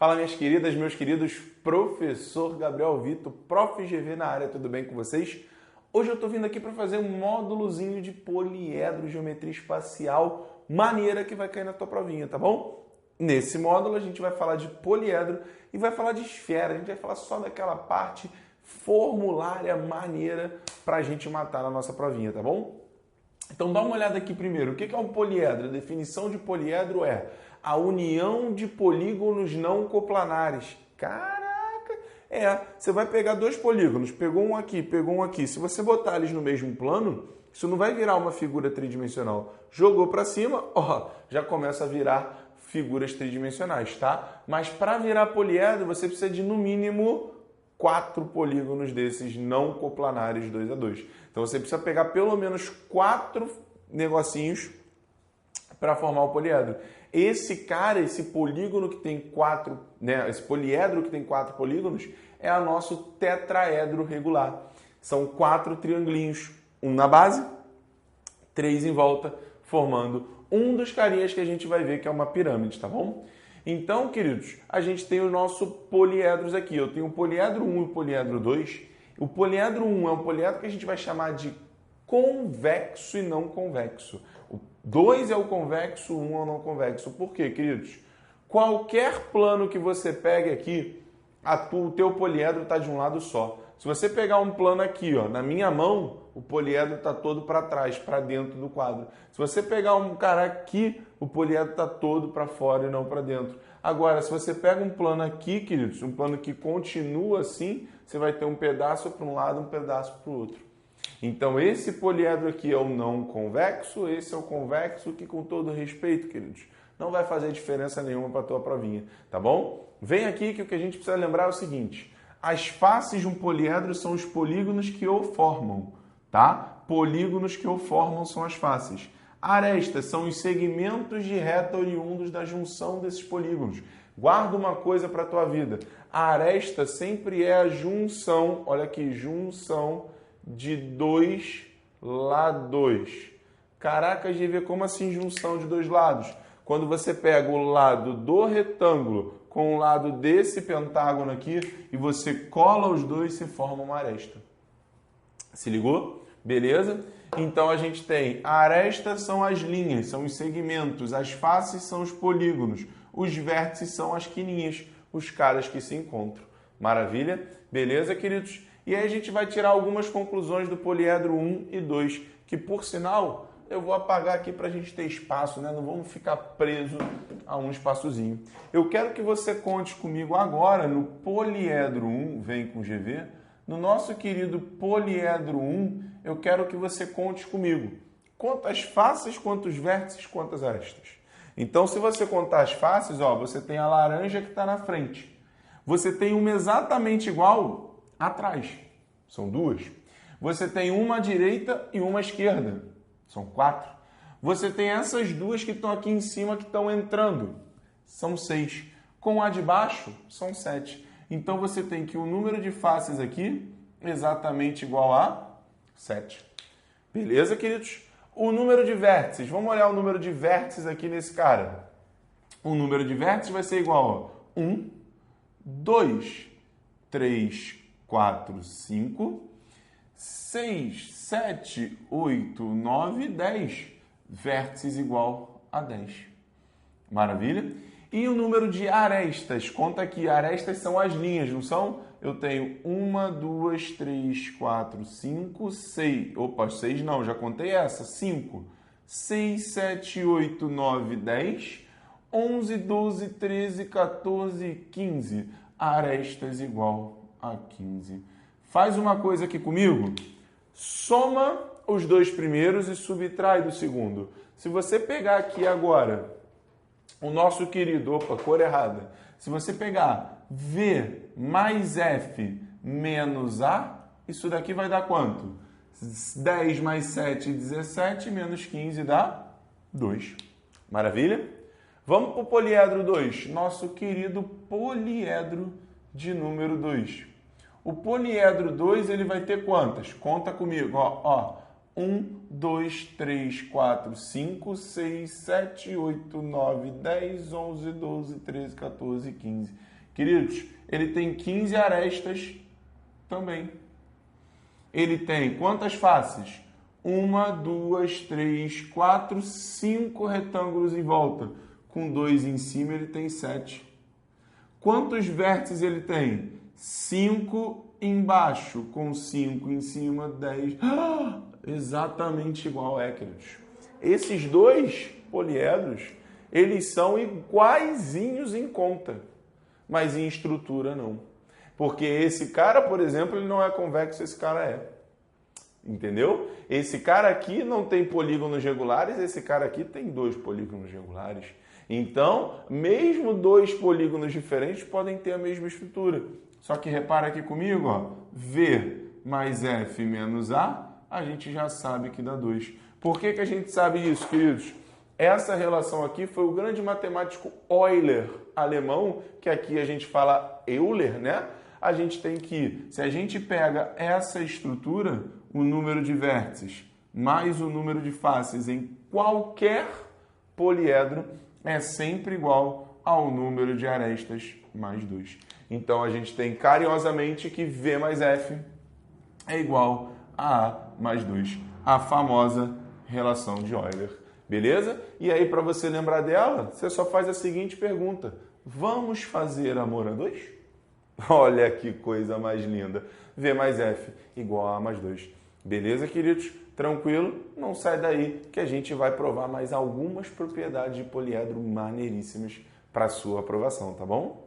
Fala, minhas queridas, meus queridos, professor Gabriel Vitor, Prof. GV na área, tudo bem com vocês? Hoje eu estou vindo aqui para fazer um módulozinho de poliedro, geometria espacial, maneira que vai cair na tua provinha, tá bom? Nesse módulo a gente vai falar de poliedro e vai falar de esfera, a gente vai falar só daquela parte formulária maneira para a gente matar na nossa provinha, tá bom? Então dá uma olhada aqui primeiro, o que é um poliedro? A definição de poliedro é a união de polígonos não coplanares. Caraca! Você vai pegar dois polígonos, pegou um aqui. Se você botar eles no mesmo plano, isso não vai virar uma figura tridimensional. Jogou para cima, ó, já começa a virar figuras tridimensionais, tá? Mas para virar poliedro, você precisa de no mínimo 4 polígonos desses não coplanares 2 a 2. Então você precisa pegar pelo menos 4 negocinhos para formar o poliedro. Esse polígono que tem 4, né, esse poliedro que tem 4 polígonos é o nosso tetraedro regular. São 4 triangulinhos, um na base, 3 em volta, formando um dos carinhas que a gente vai ver que é uma pirâmide, tá bom? Então, queridos, a gente tem o nosso poliedros aqui. Eu tenho o poliedro 1 e o poliedro 2. O poliedro 1 é um poliedro que a gente vai chamar de convexo e não convexo. O 2 é o convexo, o 1 é o não convexo. Por quê, queridos? Qualquer plano que você pegue aqui, o teu poliedro está de um lado só. Se você pegar um plano aqui, ó, na minha mão, o poliedro está todo para trás, para dentro do quadro. Se você pegar um cara aqui, o poliedro está todo para fora e não para dentro. Agora, se você pega um plano aqui, queridos, um plano que continua assim, você vai ter um pedaço para um lado, um pedaço para o outro. Então, esse poliedro aqui é o não convexo, esse é o convexo, que com todo respeito, queridos, não vai fazer diferença nenhuma para a tua provinha, tá bom? Vem aqui que o que a gente precisa lembrar é o seguinte: as faces de um poliedro são os polígonos que o formam, tá? Polígonos que o formam são as faces. Arestas são os segmentos de reta oriundos da junção desses polígonos. Guarda uma coisa para a tua vida. A aresta sempre é a junção, olha aqui, junção de dois lados. Caraca, GV, como assim junção de dois lados? Quando você pega o lado do retângulo com o lado desse pentágono aqui e você cola os dois, se forma uma aresta. Se ligou? Beleza? Então a gente tem a aresta são as linhas, são os segmentos, as faces são os polígonos, os vértices são as quininhas, os caras que se encontram. Maravilha? Beleza, queridos? E aí a gente vai tirar algumas conclusões do poliedro 1 e 2, que por sinal eu vou apagar aqui para a gente ter espaço, né? Não vamos ficar preso a um espaçozinho. Eu quero que você conte comigo agora no poliedro 1, vem com GV, no nosso querido poliedro 1, eu quero que você conte comigo quantas faces, quantos vértices, quantas arestas. Então, se você contar as faces, ó, você tem a laranja que está na frente. Você tem uma exatamente igual atrás. São 2. Você tem uma à direita e uma à esquerda. São 4. Você tem essas 2 que estão aqui em cima que estão entrando. São 6. Com a de baixo, são 7. Então, você tem que o número de faces aqui exatamente igual a 7. Beleza, queridos? O número de vértices. Vamos olhar o número de vértices aqui nesse cara. O número de vértices vai ser igual a 1, 2, 3, 4, 5, 6, 7, 8, 9, 10. Vértices igual a 10. Maravilha? E o número de arestas? Conta aqui, arestas são as linhas, não são? Eu tenho 1, 2, 3, 4, 5, 6. Opa, 6 não, já contei essa. 5, 6, 7, 8, 9, 10, 11, 12, 13, 14, 15. Arestas igual a 15. Faz uma coisa aqui comigo. Soma os 2 primeiros e subtrai do segundo. Se você pegar aqui agora o nosso querido, cor errada. Se você pegar V mais F menos A, isso daqui vai dar quanto? 10 mais 7, 17, menos 15 dá 2. Maravilha? Vamos para o poliedro 2. Nosso querido poliedro de número 2. O poliedro 2 ele vai ter quantas? Conta comigo. Ó, 1, 2, 3, 4, 5, 6, 7, 8, 9, 10, 11, 12, 13, 14, 15. Queridos, ele tem 15 arestas também. Ele tem quantas faces? 1, 2, 3, 4, 5 retângulos em volta. Com 2 em cima, ele tem 7. Quantos vértices ele tem? 5 embaixo, com 5 em cima, 10. Exatamente igual, queridos. Esses dois poliedros, eles são iguaizinhos em conta, mas em estrutura não. Porque esse cara, por exemplo, ele não é convexo, esse cara é. Entendeu? Esse cara aqui não tem polígonos regulares, esse cara aqui tem 2 polígonos regulares. Então, mesmo 2 polígonos diferentes podem ter a mesma estrutura. Só que repara aqui comigo, ó, V mais F menos A gente já sabe que dá 2. Por que a gente sabe isso, queridos? Essa relação aqui foi o grande matemático Euler, alemão, que aqui a gente fala Euler, né? A gente tem que, se a gente pega essa estrutura, o número de vértices mais o número de faces em qualquer poliedro é sempre igual ao número de arestas mais 2. Então, a gente tem carinhosamente que V mais F é igual a A mais 2, a famosa relação de Euler. Beleza? E aí, para você lembrar dela, você só faz a seguinte pergunta. Vamos fazer amor a 2? Olha que coisa mais linda. V mais F igual a A mais 2. Beleza, queridos? Tranquilo? Não sai daí que a gente vai provar mais algumas propriedades de poliedro maneiríssimas para sua aprovação, tá bom?